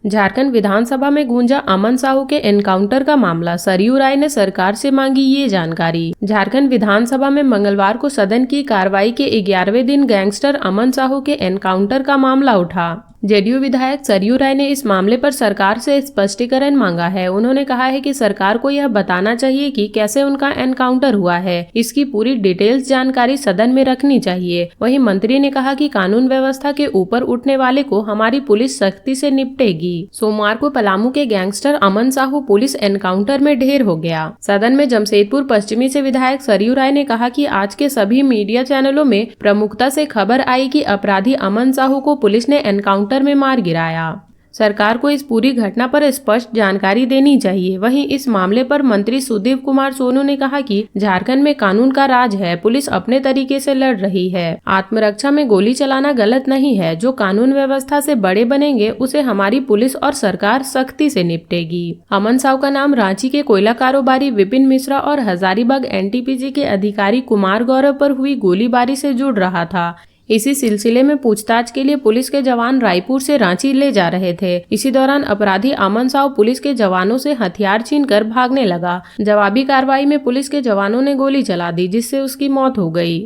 झारखंड विधानसभा में गूंजा अमन साहू के एनकाउंटर का मामला। सरयू राय ने सरकार से मांगी ये जानकारी। झारखंड विधानसभा में मंगलवार को सदन की कार्रवाई के 11वें दिन गैंगस्टर अमन साहू के एनकाउंटर का मामला उठा। जेडीयू विधायक सरयू राय ने इस मामले पर सरकार से स्पष्टीकरण मांगा है। उन्होंने कहा है कि सरकार को यह बताना चाहिए कि कैसे उनका एनकाउंटर हुआ है। इसकी पूरी डिटेल्स जानकारी सदन में रखनी चाहिए। वहीं मंत्री ने कहा कि कानून व्यवस्था के ऊपर उठने वाले को हमारी पुलिस सख्ती से निपटेगी। सोमवार को पलामू के गैंगस्टर अमन साहू पुलिस एनकाउंटर में ढेर हो गया। सदन में जमशेदपुर पश्चिमी से विधायक सरयू राय ने कहा कि आज के सभी मीडिया चैनलों में प्रमुखता से खबर आई कि अपराधी अमन साहू को पुलिस ने एनकाउंटर में मार गिराया। सरकार को इस पूरी घटना पर स्पष्ट जानकारी देनी चाहिए। वहीं इस मामले पर मंत्री सुदेव कुमार सोनू ने कहा कि झारखंड में कानून का राज है, पुलिस अपने तरीके से लड़ रही है। आत्मरक्षा में गोली चलाना गलत नहीं है। जो कानून व्यवस्था से बड़े बनेंगे उसे हमारी पुलिस और सरकार सख्ती से निपटेगी। अमन साहू का नाम रांची के कोयला कारोबारी विपिन मिश्रा और हजारीबाग एनटीपीसी के अधिकारी कुमार गौरव पर हुई गोलीबारी से जुड़ रहा था। इसी सिलसिले में पूछताछ के लिए पुलिस के जवान रायपुर से रांची ले जा रहे थे। इसी दौरान अपराधी अमन साहू पुलिस के जवानों से हथियार छीनकर भागने लगा। जवाबी कार्रवाई में पुलिस के जवानों ने गोली चला दी, जिससे उसकी मौत हो गई।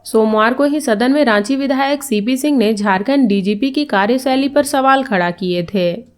सोमवार को ही सदन में रांची विधायक सीपी सिंह ने झारखंड डीजीपी की कार्यशैली पर सवाल खड़ा किए थे।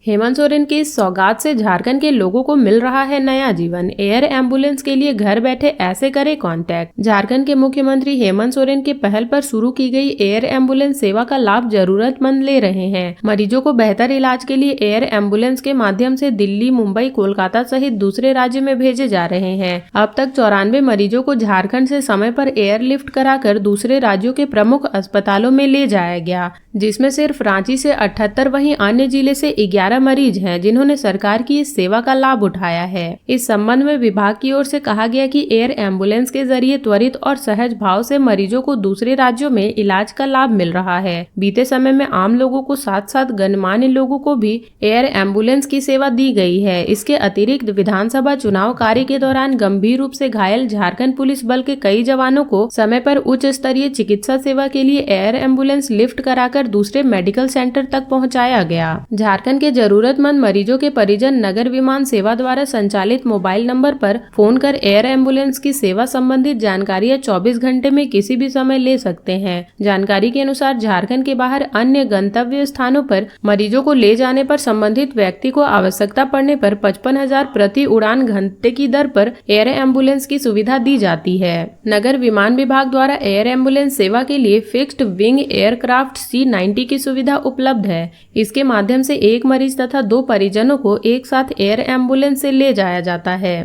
हेमंत सोरेन की इस सौगात से झारखंड के लोगों को मिल रहा है नया जीवन। एयर एम्बुलेंस के लिए घर बैठे ऐसे करे कांटेक्ट। झारखंड के मुख्यमंत्री हेमंत सोरेन की पहल पर शुरू की गई एयर एम्बुलेंस सेवा का लाभ जरूरतमंद ले रहे हैं। मरीजों को बेहतर इलाज के लिए एयर एम्बुलेंस के माध्यम से दिल्ली, मुंबई, कोलकाता सहित दूसरे राज्य में भेजे जा रहे हैं। अब तक 94 मरीजों को झारखंड से समय पर एयरलिफ्ट कराकर दूसरे राज्यों के प्रमुख अस्पतालों में ले जाया गया, जिसमें सिर्फ रांची से 78 वहीं अन्य जिले से 11 मरीज हैं जिन्होंने सरकार की इस सेवा का लाभ उठाया है। इस संबंध में विभाग की ओर से कहा गया कि एयर एम्बुलेंस के जरिए त्वरित और सहज भाव से मरीजों को दूसरे राज्यों में इलाज का लाभ मिल रहा है। बीते समय में आम लोगों को साथ साथ गणमान्य लोगों को भी एयर एम्बुलेंस की सेवा दी गई है। इसके अतिरिक्त विधानसभा चुनाव कार्य के दौरान गंभीर रूप से घायल झारखंड पुलिस बल के कई जवानों को समय पर उच्च स्तरीय चिकित्सा सेवा के लिए एयर एम्बुलेंस लिफ्ट कराकर दूसरे मेडिकल सेंटर तक पहुँचाया गया। झारखंड के जरूरतमंद मरीजों के परिजन नगर विमान सेवा द्वारा संचालित मोबाइल नंबर पर फोन कर एयर एम्बुलेंस की सेवा संबंधित जानकारियां 24 घंटे में किसी भी समय ले सकते हैं। जानकारी के अनुसार झारखंड के बाहर अन्य गंतव्य स्थानों पर मरीजों को ले जाने पर संबंधित व्यक्ति को आवश्यकता पड़ने पर 55,000 प्रति उड़ान घंटे की दर पर एयर एम्बुलेंस की सुविधा दी जाती है। नगर विमान विभाग द्वारा एयर एम्बुलेंस सेवा के लिए फिक्स्ड विंग एयरक्राफ्ट C90 की सुविधा उपलब्ध है। इसके माध्यम से एक मरीज तथा 2 परिजनों को एक साथ एयर एम्बुलेंस से ले जाया जाता है।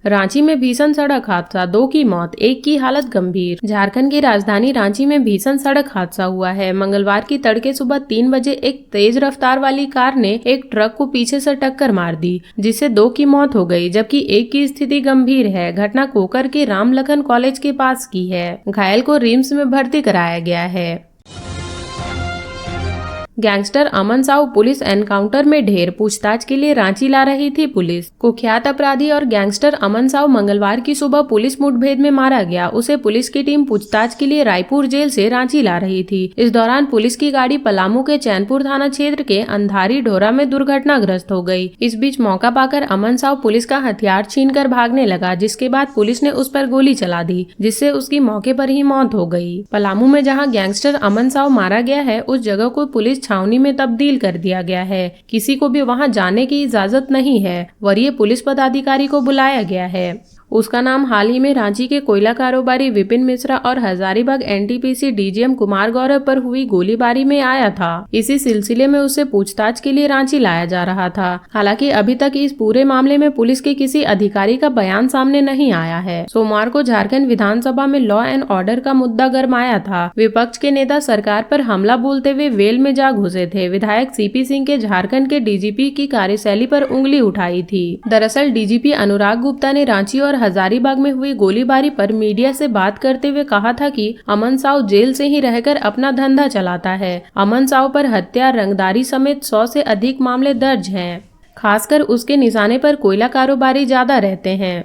रांची में भीषण सड़क हादसा, 2 की मौत, 1 की हालत गंभीर। झारखंड की राजधानी रांची में भीषण सड़क हादसा हुआ है। मंगलवार की तड़के सुबह 3 बजे एक तेज रफ्तार वाली कार ने एक ट्रक को पीछे से टक्कर मार दी, जिससे 2 की मौत हो गई, जबकि 1 की स्थिति गंभीर है। घटना कोकर के रामलखन कॉलेज के पास की है। घायल को रिम्स में भर्ती कराया गया है। गैंगस्टर अमन साहू पुलिस एनकाउंटर में ढेर, पूछताछ के लिए रांची ला रही थी पुलिस। कुख्यात अपराधी और गैंगस्टर अमन साहू मंगलवार की सुबह पुलिस मुठभेड़ में मारा गया। उसे पुलिस की टीम पूछताछ के लिए रायपुर जेल से रांची ला रही थी। इस दौरान पुलिस की गाड़ी पलामू के चैनपुर थाना क्षेत्र के अंधारी ढोरा में दुर्घटनाग्रस्त हो गई। इस बीच मौका पाकर अमन साहू पुलिस का हथियार छीनकर भागने लगा, जिसके बाद पुलिस ने उस पर गोली चला दी, जिससे उसकी मौके पर ही मौत हो गई। पलामू में जहाँ गैंगस्टर अमन साहू मारा गया है, उस जगह को पुलिस छावनी में तब्दील कर दिया गया है। किसी को भी वहां जाने की इजाजत नहीं है। वरीय पुलिस पदाधिकारी को बुलाया गया है। उसका नाम हाल ही में रांची के कोयला कारोबारी विपिन मिश्रा और हजारीबाग एनटीपीसी डीजीएम कुमार गौरव पर हुई गोलीबारी में आया था। इसी सिलसिले में उसे पूछताछ के लिए रांची लाया जा रहा था। हालांकि अभी तक इस पूरे मामले में पुलिस के किसी अधिकारी का बयान सामने नहीं आया है। सोमवार को झारखंड विधानसभा में लॉ एंड ऑर्डर का मुद्दा गरमाया था। विपक्ष के नेता सरकार पर हमला बोलते हुए वेल में जा घुसे थे। विधायक सीपी सिंह के झारखंड के डीजीपी की कार्यशैली पर उंगली उठाई थी। दरअसल डीजीपी अनुराग गुप्ता ने रांची और हजारीबाग में हुई गोलीबारी पर मीडिया से बात करते हुए कहा था कि अमन साहू जेल से ही रहकर अपना धंधा चलाता है। अमन साहू पर हत्या, रंगदारी समेत 100 से अधिक मामले दर्ज हैं। खासकर उसके निशाने पर कोयला कारोबारी ज्यादा रहते हैं।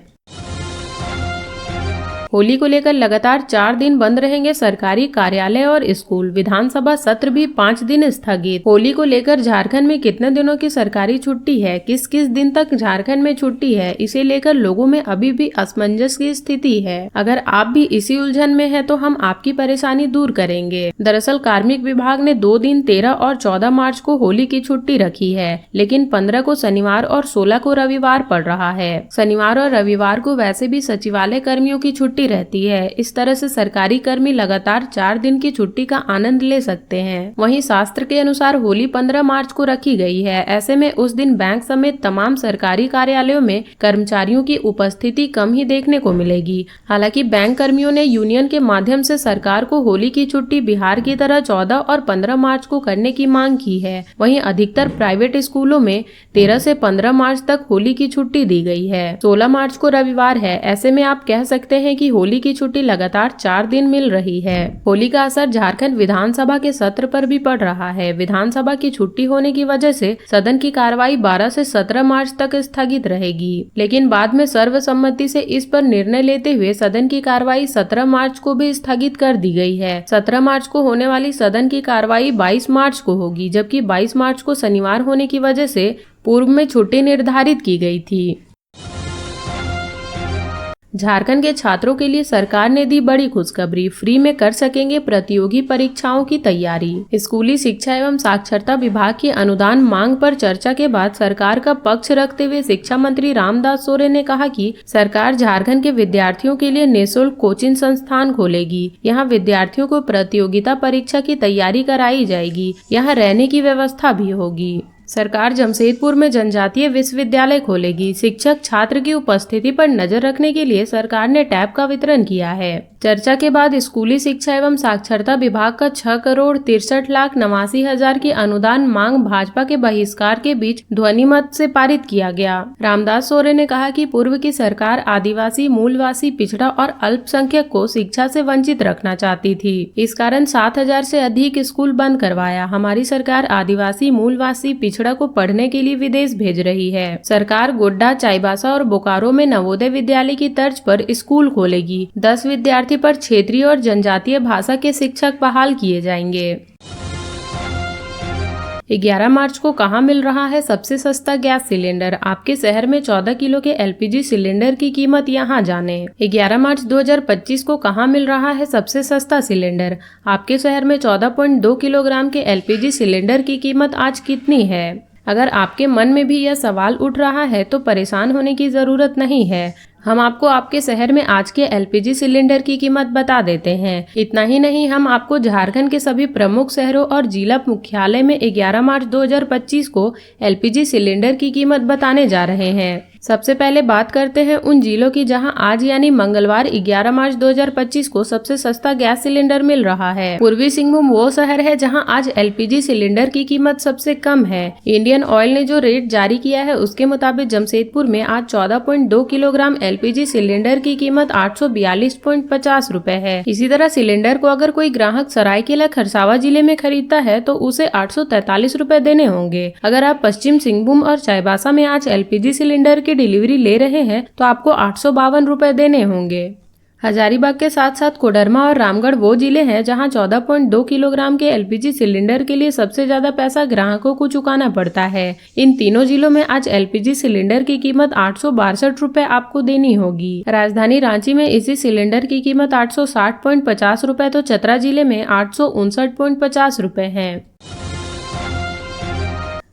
होली को लेकर लगातार 4 दिन बंद रहेंगे सरकारी कार्यालय और स्कूल। विधानसभा सत्र भी 5 दिन स्थगित। होली को लेकर झारखंड में कितने दिनों की सरकारी छुट्टी है, किस किस दिन तक झारखंड में छुट्टी है, इसे लेकर लोगों में अभी भी असमंजस की स्थिति है। अगर आप भी इसी उलझन में है तो हम आपकी परेशानी दूर करेंगे। दरअसल कार्मिक विभाग ने 2 दिन 13 और 14 मार्च को होली की छुट्टी रखी है, लेकिन 15 को शनिवार और 16 को रविवार पड़ रहा है। शनिवार और रविवार को वैसे भी सचिवालय कर्मियों की छुट्टी रहती है। इस तरह से सरकारी कर्मी लगातार 4 दिन की छुट्टी का आनंद ले सकते हैं। वहीं शास्त्र के अनुसार होली 15 मार्च को रखी गई है। ऐसे में उस दिन बैंक समेत तमाम सरकारी कार्यालयों में कर्मचारियों की उपस्थिति कम ही देखने को मिलेगी। हालांकि बैंक कर्मियों ने यूनियन के माध्यम से सरकार को होली की छुट्टी बिहार की तरह 14 और 15 मार्च को करने की मांग की है। वहीं अधिकतर प्राइवेट स्कूलों में 13 से 15 मार्च तक होली की छुट्टी दी गई है। 16 मार्च को रविवार है। ऐसे में आप कह सकते हैं कि होली की छुट्टी लगातार 4 दिन मिल रही है। होली का असर झारखंड विधानसभा के सत्र पर भी पड़ रहा है। विधानसभा की छुट्टी होने की वजह से सदन की कार्रवाई 12 से 17 मार्च तक स्थगित रहेगी, लेकिन बाद में सर्वसम्मति से इस पर निर्णय लेते हुए सदन की कार्रवाई 17 मार्च को भी स्थगित कर दी गई है। 17 मार्च को होने वाली सदन की कार्रवाई 22 मार्च को होगी, जबकि 22 मार्च को शनिवार होने की वजह से पूर्व में छुट्टी निर्धारित की गई थी। झारखंड के छात्रों के लिए सरकार ने दी बड़ी खुशखबरी। फ्री में कर सकेंगे प्रतियोगी परीक्षाओं की तैयारी। स्कूली शिक्षा एवं साक्षरता विभाग की अनुदान मांग पर चर्चा के बाद सरकार का पक्ष रखते हुए शिक्षा मंत्री रामदास सोरेन ने कहा कि सरकार झारखंड के विद्यार्थियों के लिए निःशुल्क कोचिंग संस्थान खोलेगी। यहाँ विद्यार्थियों को प्रतियोगिता परीक्षा की तैयारी कराई जाएगी। यहाँ रहने की व्यवस्था भी होगी। सरकार जमशेदपुर में जनजातीय विश्वविद्यालय खोलेगी। शिक्षक छात्र की उपस्थिति पर नजर रखने के लिए सरकार ने टैब का वितरण किया है। चर्चा के बाद स्कूली शिक्षा एवं साक्षरता विभाग का 6,63,89,000 की अनुदान मांग भाजपा के बहिष्कार के बीच ध्वनिमत से पारित किया गया। रामदास सोरेन ने कहा कि पूर्व की सरकार आदिवासी, मूलवासी, पिछड़ा और अल्पसंख्यक को शिक्षा से वंचित रखना चाहती थी। इस कारण 7,000 से अधिक स्कूल बंद करवाया। हमारी सरकार आदिवासी, मूलवासी, पिछड़ा को पढ़ने के लिए विदेश भेज रही है। सरकार गोड्डा, चाईबासा और बोकारो में नवोदय विद्यालय की तर्ज पर स्कूल खोलेगी। 10 विद्यार्थी पर क्षेत्रीय और जनजातीय भाषा के शिक्षक बहाल किए जाएंगे। 11 मार्च को कहां मिल रहा है सबसे सस्ता गैस सिलेंडर? आपके शहर में 14 किलो के एलपीजी सिलेंडर की कीमत यहां जाने। 11 मार्च 2025 को कहां मिल रहा है सबसे सस्ता सिलेंडर? आपके शहर में 14.2 किलोग्राम के एलपीजी सिलेंडर की कीमत आज कितनी है? अगर आपके मन में भी यह सवाल उठ रहा है तो परेशान होने की जरूरत नहीं है। हम आपको आपके शहर में आज के एलपीजी सिलेंडर की कीमत बता देते हैं। इतना ही नहीं, हम आपको झारखंड के सभी प्रमुख शहरों और जिला मुख्यालय में 11 मार्च 2025 को एलपीजी सिलेंडर की कीमत बताने जा रहे हैं। सबसे पहले बात करते हैं उन जिलों की जहां आज यानी मंगलवार 11 मार्च 2025 को सबसे सस्ता गैस सिलेंडर मिल रहा है। पूर्वी सिंहभूम वो शहर है जहां आज एलपीजी सिलेंडर की कीमत सबसे कम है। इंडियन ऑयल ने जो रेट जारी किया है उसके मुताबिक जमशेदपुर में आज 14.2 किलोग्राम एलपीजी सिलेंडर की कीमत 842.50 रुपए है। इसी तरह सिलेंडर को अगर कोई ग्राहक सरायकेला खरसावा जिले में खरीदता है तो उसे 843 रुपए देने होंगे। अगर आप पश्चिम सिंहभूम और चाईबासा में आज एलपीजी सिलेंडर की डिलीवरी ले रहे हैं तो आपको 852 रुपए देने होंगे। हजारीबाग के साथ साथ कोडरमा और रामगढ़ वो जिले हैं जहां 14.2 किलोग्राम के एलपीजी सिलेंडर के लिए सबसे ज्यादा पैसा ग्राहकों को चुकाना पड़ता है। इन तीनों जिलों में आज एलपीजी सिलेंडर की कीमत 862 रुपए आपको देनी होगी। राजधानी रांची में इसी सिलेंडर की कीमत 860.50 रुपए तो चतरा जिले में 859.50 रुपए है।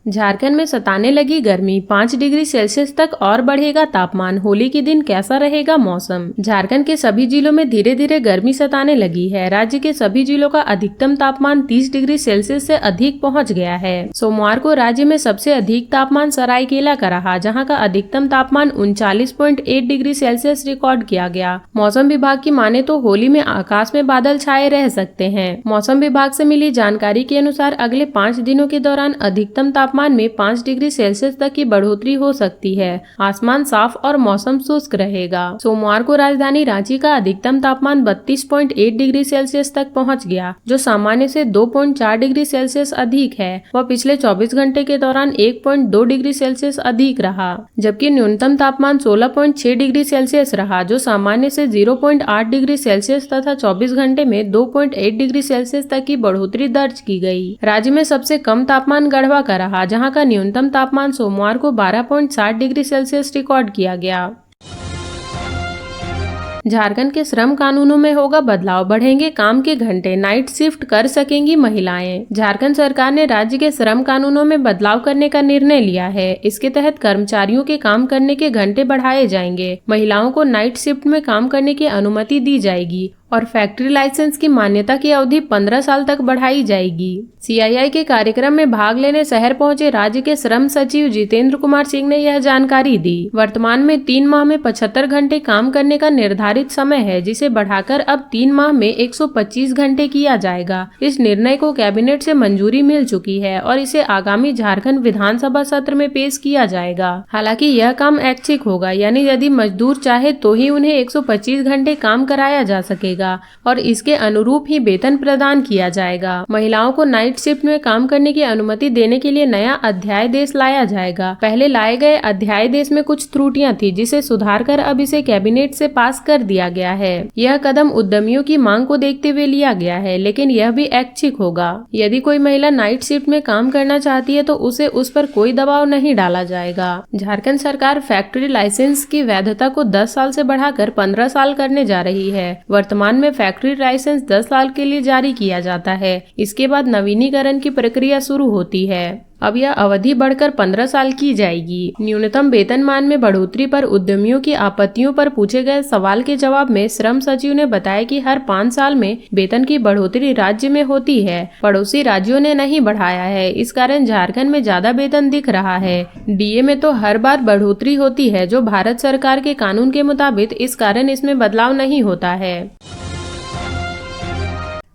झारखंड में सताने लगी गर्मी, 5 डिग्री सेल्सियस तक और बढ़ेगा तापमान। होली के दिन कैसा रहेगा मौसम? झारखंड के सभी जिलों में धीरे धीरे गर्मी सताने लगी है। राज्य के सभी जिलों का अधिकतम तापमान 30 डिग्री सेल्सियस से अधिक पहुंच गया है। सोमवार को राज्य में सबसे अधिक तापमान सरायकेला का रहा, जहां का अधिकतम तापमान 39.8 डिग्री सेल्सियस रिकॉर्ड किया गया। मौसम विभाग की माने तो होली में आकाश में बादल छाए रह सकते हैं। मौसम विभाग से मिली जानकारी के अनुसार अगले 5 दिनों के दौरान अधिकतम तापमान तापमान में 5 डिग्री सेल्सियस तक की बढ़ोतरी हो सकती है। आसमान साफ और मौसम शुष्क रहेगा। सोमवार को राजधानी रांची का अधिकतम तापमान 32.8 डिग्री सेल्सियस तक पहुंच गया, जो सामान्य से 2.4 डिग्री सेल्सियस अधिक है। वह पिछले 24 घंटे के दौरान 1.2 डिग्री सेल्सियस अधिक रहा, जबकि न्यूनतम तापमान 16.6 डिग्री सेल्सियस रहा, जो सामान्य से 0.8 डिग्री सेल्सियस तथा 24 घंटे में 2.8 डिग्री सेल्सियस तक की बढ़ोतरी दर्ज की गई। राज्य में सबसे कम तापमान गढ़वा का रहा, जहां का न्यूनतम तापमान सोमवार को 12.7 डिग्री सेल्सियस रिकॉर्ड किया गया। झारखंड के श्रम कानूनों में होगा बदलाव, बढ़ेंगे काम के घंटे, नाइट शिफ्ट कर सकेंगी महिलाएं। झारखंड सरकार ने राज्य के श्रम कानूनों में बदलाव करने का निर्णय लिया है। इसके तहत कर्मचारियों के काम करने के घंटे बढ़ाए जाएंगे। महिलाओं को नाइट शिफ्ट में काम करने की अनुमति दी जाएगी और फैक्ट्री लाइसेंस की मान्यता की अवधि 15 साल तक बढ़ाई जाएगी। CII के कार्यक्रम में भाग लेने शहर पहुंचे राज्य के श्रम सचिव जितेंद्र कुमार सिंह ने यह जानकारी दी। वर्तमान में 3 माह में 75 घंटे काम करने का निर्धारित समय है, जिसे बढ़ाकर अब 3 माह में 125 घंटे किया जाएगा। इस निर्णय को कैबिनेट से मंजूरी मिल चुकी है और इसे आगामी झारखंड विधानसभा सत्र में पेश किया जाएगा। हालांकि यह काम ऐच्छिक होगा, यानी यदि मजदूर चाहे तो ही उन्हें 125 घंटे काम कराया जा सकेगा और इसके अनुरूप ही वेतन प्रदान किया जाएगा। महिलाओं को नाइट शिफ्ट में काम करने की अनुमति देने के लिए नया अध्यादेश लाया जाएगा। पहले लाए गए अध्यादेश में कुछ त्रुटियां थी, जिसे सुधारकर अब इसे कैबिनेट से पास कर दिया गया है। यह कदम उद्यमियों की मांग को देखते हुए लिया गया है, लेकिन यह भी ऐच्छिक होगा। यदि कोई महिला नाइट शिफ्ट में काम करना चाहती है तो उसे उस पर कोई दबाव नहीं डाला जाएगा। झारखंड सरकार फैक्ट्री लाइसेंस की वैधता को 10 साल से बढ़ाकर 15 साल करने जा रही है। वर्तमान में फैक्ट्री लाइसेंस 10 साल के लिए जारी किया जाता है। इसके बाद नवीनीकरण की प्रक्रिया शुरू होती है। अब यह अवधि बढ़कर 15 साल की जाएगी। न्यूनतम वेतनमान में बढ़ोतरी पर उद्यमियों की आपत्तियों पर पूछे गए सवाल के जवाब में श्रम सचिव ने बताया कि हर 5 साल में वेतन की बढ़ोतरी राज्य में होती है। पड़ोसी राज्यों ने नहीं बढ़ाया है, इस कारण झारखंड में ज्यादा वेतन दिख रहा है। DA में तो हर बार बढ़ोतरी होती है, जो भारत सरकार के कानून के मुताबिक, इस कारण इसमें बदलाव नहीं होता है।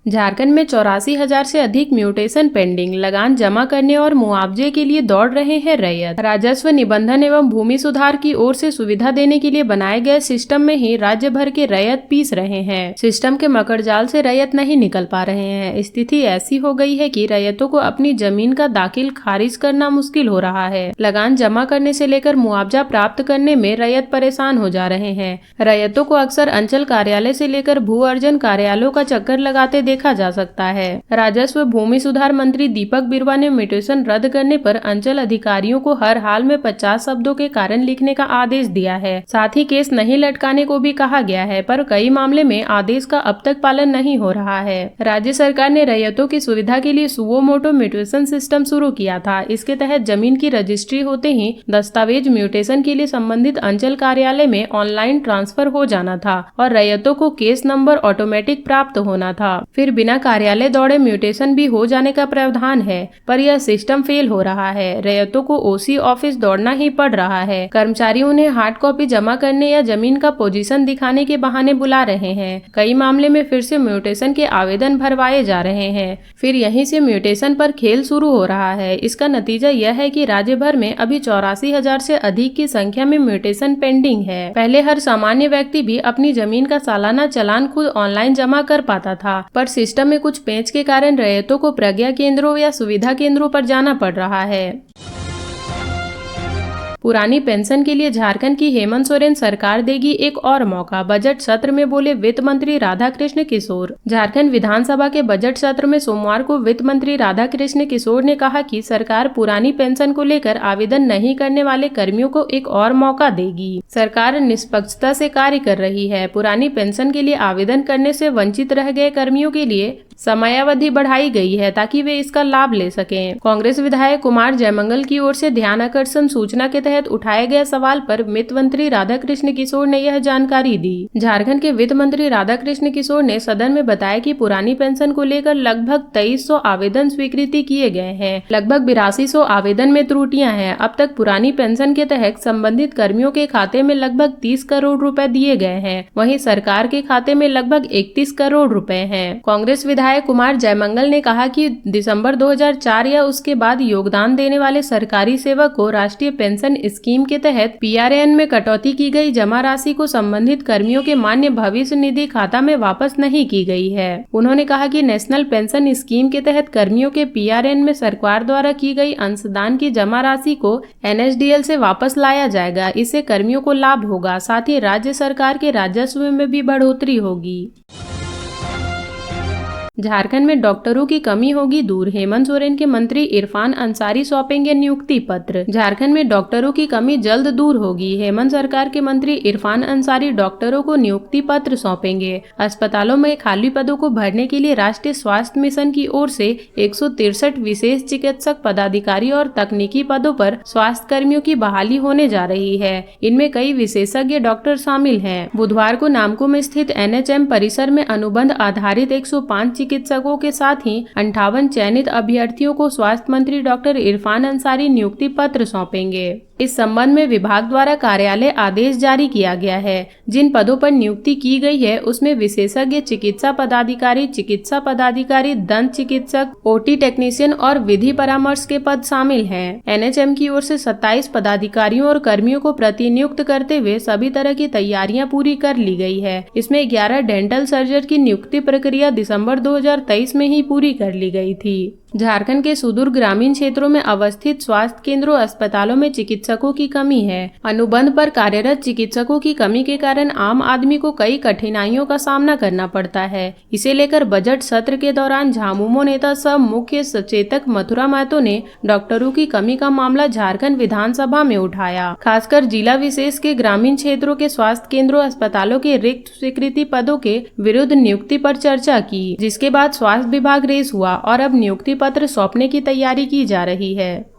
झारखंड में 84,000 से अधिक म्यूटेशन पेंडिंग, लगान जमा करने और मुआवजे के लिए दौड़ रहे हैं रैयत। राजस्व निबंधन एवं भूमि सुधार की ओर से सुविधा देने के लिए बनाए गए सिस्टम में ही राज्य भर के रैयत पीस रहे हैं। सिस्टम के मकड़जाल से रैयत नहीं निकल पा रहे हैं। स्थिति ऐसी हो गई है कि रैयतों को अपनी जमीन का दाखिल खारिज करना मुश्किल हो रहा है। लगान जमा करने से लेकर मुआवजा प्राप्त करने में रैयत परेशान हो जा रहे हैं। रैयतों को अक्सर अंचल कार्यालय से लेकर भू अर्जन कार्यालयों का चक्कर लगाते देखा जा सकता है। राजस्व भूमि सुधार मंत्री दीपक बिरुवा ने म्यूटेशन रद्द करने पर अंचल अधिकारियों को हर हाल में 50 शब्दों के कारण लिखने का आदेश दिया है। साथ ही केस नहीं लटकाने को भी कहा गया है, पर कई मामले में आदेश का अब तक पालन नहीं हो रहा है। राज्य सरकार ने रैयतों की सुविधा के लिए सुवो मोटो म्यूटेशन सिस्टम शुरू किया था। इसके तहत जमीन की रजिस्ट्री होते ही दस्तावेज म्यूटेशन के लिए संबंधित अंचल कार्यालय में ऑनलाइन ट्रांसफर हो जाना था और रैयतों को केस नंबर ऑटोमेटिक प्राप्त होना था। फिर बिना कार्यालय दौड़े म्यूटेशन भी हो जाने का प्रावधान है, पर यह सिस्टम फेल हो रहा है। रैयतों को OC ऑफिस दौड़ना ही पड़ रहा है। कर्मचारी उन्हें हार्ड कॉपी जमा करने या जमीन का पोजीशन दिखाने के बहाने बुला रहे हैं। कई मामले में फिर से म्यूटेशन के आवेदन भरवाए जा रहे हैं। फिर यहीं से म्यूटेशन पर खेल शुरू हो रहा है। इसका नतीजा यह है कि राज्य भर में अभी 84,000 से अधिक की संख्या में म्यूटेशन पेंडिंग है। पहले हर सामान्य व्यक्ति भी अपनी जमीन का सालाना चालान खुद ऑनलाइन जमा कर पाता था, पर सिस्टम में कुछ पेच के कारण रैयतों को प्रज्ञा केंद्रों या सुविधा केंद्रों पर जाना पड़ रहा है। पुरानी पेंशन के लिए झारखंड की हेमंत सोरेन सरकार देगी एक और मौका, बजट सत्र में बोले वित्त मंत्री राधाकृष्ण किशोर। झारखंड विधानसभा के बजट सत्र में सोमवार को वित्त मंत्री राधाकृष्ण किशोर ने कहा कि सरकार पुरानी पेंशन को लेकर आवेदन नहीं करने वाले कर्मियों को एक और मौका देगी। सरकार निष्पक्षता से कार्य कर रही है। पुरानी पेंशन के लिए आवेदन करने से वंचित रह गए कर्मियों के लिए समयावधि बढ़ाई गई है ताकि वे इसका लाभ ले सकें। कांग्रेस विधायक कुमार जयमंगल की ओर से ध्यान आकर्षण सूचना के तहत उठाए गए सवाल पर वित्त मंत्री राधाकृष्ण किशोर ने यह जानकारी दी। झारखंड के वित्त मंत्री राधाकृष्ण किशोर ने सदन में बताया कि पुरानी पेंशन को लेकर लगभग 2300 आवेदन स्वीकृति किए गए हैं। लगभग 8200 आवेदन में त्रुटियां हैं। अब तक पुरानी पेंशन के तहत संबंधित कर्मियों के खाते में लगभग 30 करोड़ रुपए दिए गए हैं। वहीं सरकार के खाते में लगभग 31 करोड़ रुपए हैं। कांग्रेस विधायक विधायक कुमार जयमंगल ने कहा कि दिसंबर 2004 या उसके बाद योगदान देने वाले सरकारी सेवक को राष्ट्रीय पेंशन स्कीम के तहत PRN में कटौती की गई जमा राशि को संबंधित कर्मियों के मान्य भविष्य निधि खाता में वापस नहीं की गई है। उन्होंने कहा कि नेशनल पेंशन स्कीम के तहत कर्मियों के PRN में सरकार द्वारा की गई अंशदान की जमा राशि को NSDL से वापस लाया जाएगा। इससे कर्मियों को लाभ होगा, साथ ही राज्य सरकार के राजस्व में भी बढ़ोतरी होगी। झारखंड में डॉक्टरों की कमी होगी दूर, हेमंत सोरेन के मंत्री इरफान अंसारी सौंपेंगे नियुक्ति पत्र। झारखंड में डॉक्टरों की कमी जल्द दूर होगी। हेमंत सरकार के मंत्री इरफान अंसारी डॉक्टरों को नियुक्ति पत्र सौंपेंगे। अस्पतालों में खाली पदों को भरने के लिए राष्ट्रीय स्वास्थ्य मिशन की ओर से 163 विशेष चिकित्सक पदाधिकारी और तकनीकी पदों पर स्वास्थ्य कर्मियों की बहाली होने जा रही है। इनमें कई विशेषज्ञ डॉक्टर शामिल हैं। बुधवार को नामकुम स्थित NHM परिसर में अनुबंध आधारित 105 चिकित्सकों के साथ ही 58 चयनित अभ्यर्थियों को स्वास्थ्य मंत्री डॉक्टर इरफान अंसारी नियुक्ति पत्र सौंपेंगे। इस संबंध में विभाग द्वारा कार्यालय आदेश जारी किया गया है। जिन पदों पर नियुक्ति की गई है उसमें विशेषज्ञ चिकित्सा पदाधिकारी, दंत चिकित्सक, OT टेक्नीशियन और विधि परामर्श के पद शामिल हैं। NHM की ओर से 27 पदाधिकारियों और कर्मियों को प्रतिनियुक्त करते हुए सभी तरह की तैयारियां पूरी कर ली गई है। इसमें 11 डेंटल सर्जन की नियुक्ति प्रक्रिया दिसंबर 2023 में ही पूरी कर ली गई थी। झारखंड के सुदूर ग्रामीण क्षेत्रों में अवस्थित स्वास्थ्य केंद्रों अस्पतालों में चिकित्सकों की कमी है। अनुबंध पर कार्यरत चिकित्सकों की कमी के कारण आम आदमी को कई कठिनाइयों का सामना करना पड़ता है। इसे लेकर बजट सत्र के दौरान झामुमो नेता सह मुख्य सचेतक मथुरा महतो ने डॉक्टरों की कमी का मामला झारखंड विधानसभा में उठाया। खासकर जिला विशेष के ग्रामीण क्षेत्रों के स्वास्थ्य केंद्रों अस्पतालों के रिक्त स्वीकृति पदों के विरुद्ध नियुक्ति पर चर्चा की, जिसके बाद स्वास्थ्य विभाग रेस हुआ और अब नियुक्ति पत्र सौंपने की तैयारी की जा रही है।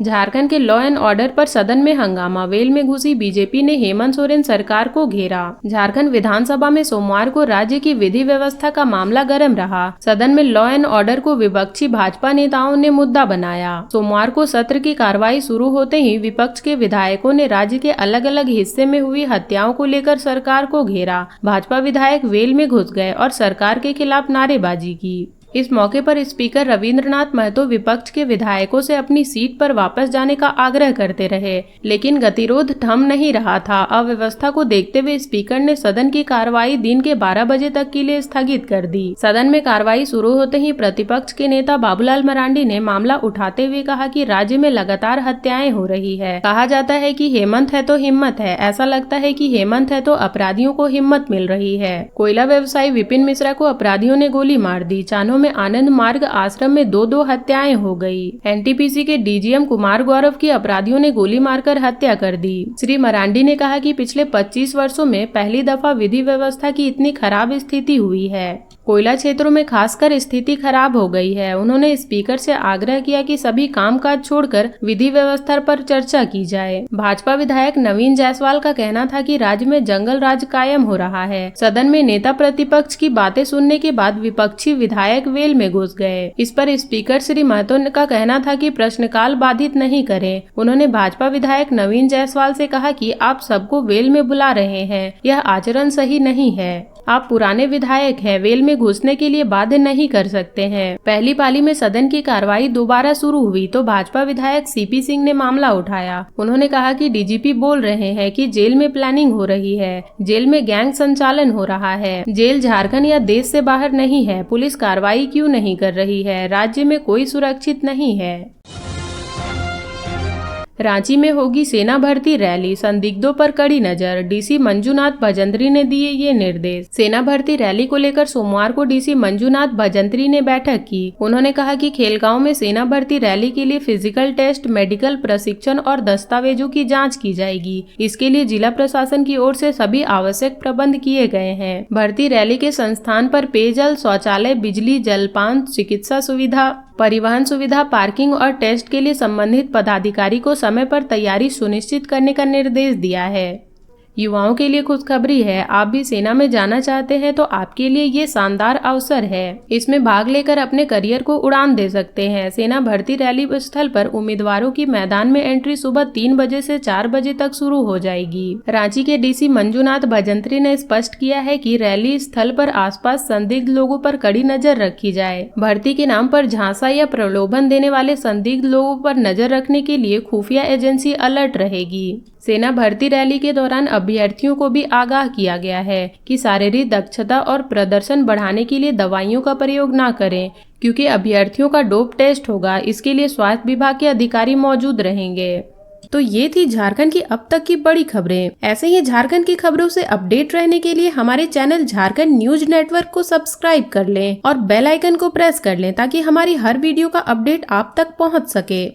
झारखंड के लॉ एंड ऑर्डर पर सदन में हंगामा, वेल में घुसी बीजेपी ने हेमंत सोरेन सरकार को घेरा। झारखंड विधानसभा में सोमवार को राज्य की विधि व्यवस्था का मामला गर्म रहा। सदन में लॉ एंड ऑर्डर को विपक्षी भाजपा नेताओं ने मुद्दा बनाया। सोमवार को सत्र की कार्रवाई शुरू होते ही विपक्ष के विधायकों ने राज्य के अलग अलग हिस्से में हुई हत्याओं को लेकर सरकार को घेरा। भाजपा विधायक वेल में घुस गए और सरकार के खिलाफ नारेबाजी की। इस मौके पर स्पीकर रविंद्रनाथ महतो विपक्ष के विधायकों से अपनी सीट पर वापस जाने का आग्रह करते रहे, लेकिन गतिरोध थम नहीं रहा था। अव्यवस्था को देखते हुए स्पीकर ने सदन की कार्रवाई दिन के 12 बजे तक के लिए स्थगित कर दी। सदन में कार्रवाई शुरू होते ही प्रतिपक्ष के नेता बाबूलाल मरांडी ने मामला उठाते हुए कहा कि राज्य में लगातार हत्याएं हो रही है। कहा जाता है कि हेमंत है तो हिम्मत है, ऐसा लगता है कि हेमंत है तो अपराधियों को हिम्मत मिल रही है। कोयला व्यवसायी विपिन मिश्रा को अपराधियों ने गोली मार दी। चानो में आनंद मार्ग आश्रम में दो हत्याएं हो गई। NTPC के DGM कुमार गौरव की अपराधियों ने गोली मारकर हत्या कर दी। श्री मरांडी ने कहा कि पिछले 25 वर्षों में पहली दफा विधि व्यवस्था की इतनी खराब स्थिति हुई है। कोयला क्षेत्रों में खासकर स्थिति खराब हो गई है। उन्होंने स्पीकर से आग्रह किया कि सभी कामकाज छोड़कर विधि व्यवस्था पर चर्चा की जाए। भाजपा विधायक नवीन जायसवाल का कहना था कि राज्य में जंगल राज कायम हो रहा है। सदन में नेता प्रतिपक्ष की बातें सुनने के बाद विपक्षी विधायक वेल में घुस गए। इस पर स्पीकर श्री महतो का कहना था कि प्रश्नकाल बाधित नहीं करें। उन्होंने भाजपा विधायक नवीन जायसवाल से कहा कि आप सबको वेल में बुला रहे हैं, यह आचरण सही नहीं है। आप पुराने विधायक हैं, वेल में घुसने के लिए बाध्य नहीं कर सकते हैं। पहली पाली में सदन की कार्रवाई दोबारा शुरू हुई तो भाजपा विधायक CP सिंह ने मामला उठाया। उन्होंने कहा कि DGP बोल रहे हैं कि जेल में प्लानिंग हो रही है, जेल में गैंग संचालन हो रहा है। जेल झारखंड या देश से बाहर नहीं है। पुलिस कार्रवाई क्यों नहीं कर रही है? राज्य में कोई सुरक्षित नहीं है। रांची में होगी सेना भर्ती रैली, संदिग्धों पर कड़ी नजर। DC मंजूनाथ भजंत्री ने दिए ये निर्देश। सेना भर्ती रैली को लेकर सोमवार को DC मंजूनाथ भजंत्री ने बैठक की। उन्होंने कहा कि खेलगांव में सेना भर्ती रैली के लिए फिजिकल टेस्ट, मेडिकल प्रशिक्षण और दस्तावेजों की जांच की जाएगी। इसके लिए जिला प्रशासन की ओर से सभी आवश्यक प्रबंध किए गए हैं। भर्ती रैली के संस्थान पर पेयजल, शौचालय, बिजली, जलपान, चिकित्सा सुविधा, परिवहन सुविधा, पार्किंग और टेस्ट के लिए संबंधित पदाधिकारी को समय पर तैयारी सुनिश्चित करने का निर्देश दिया है। युवाओं के लिए खुशखबरी है, आप भी सेना में जाना चाहते हैं तो आपके लिए ये शानदार अवसर है। इसमें भाग लेकर अपने करियर को उड़ान दे सकते हैं। सेना भर्ती रैली स्थल पर उम्मीदवारों की मैदान में एंट्री सुबह 3 बजे से 4 बजे तक शुरू हो जाएगी। रांची के डीसी मंजुनाथ भजंत्री ने स्पष्ट किया है कि रैली स्थल पर आसपास संदिग्ध लोगों पर कड़ी नजर रखी जाए। भर्ती के नाम पर झांसा या प्रलोभन देने वाले संदिग्ध लोगों पर नजर रखने के लिए खुफिया एजेंसी अलर्ट रहेगी। सेना भर्ती रैली के दौरान अभ्यर्थियों को भी आगाह किया गया है कि शारीरिक दक्षता और प्रदर्शन बढ़ाने के लिए दवाइयों का प्रयोग न करें, क्योंकि अभ्यर्थियों का डोप टेस्ट होगा। इसके लिए स्वास्थ्य विभाग के अधिकारी मौजूद रहेंगे। तो ये थी झारखंड की अब तक की बड़ी खबरें। ऐसे ही झारखंड की खबरों से अपडेट रहने के लिए हमारे चैनल झारखंड न्यूज नेटवर्क को सब्सक्राइब कर लें और बेल आइकन को प्रेस कर लें ताकि हमारी हर वीडियो का अपडेट आप तक पहुंच सके।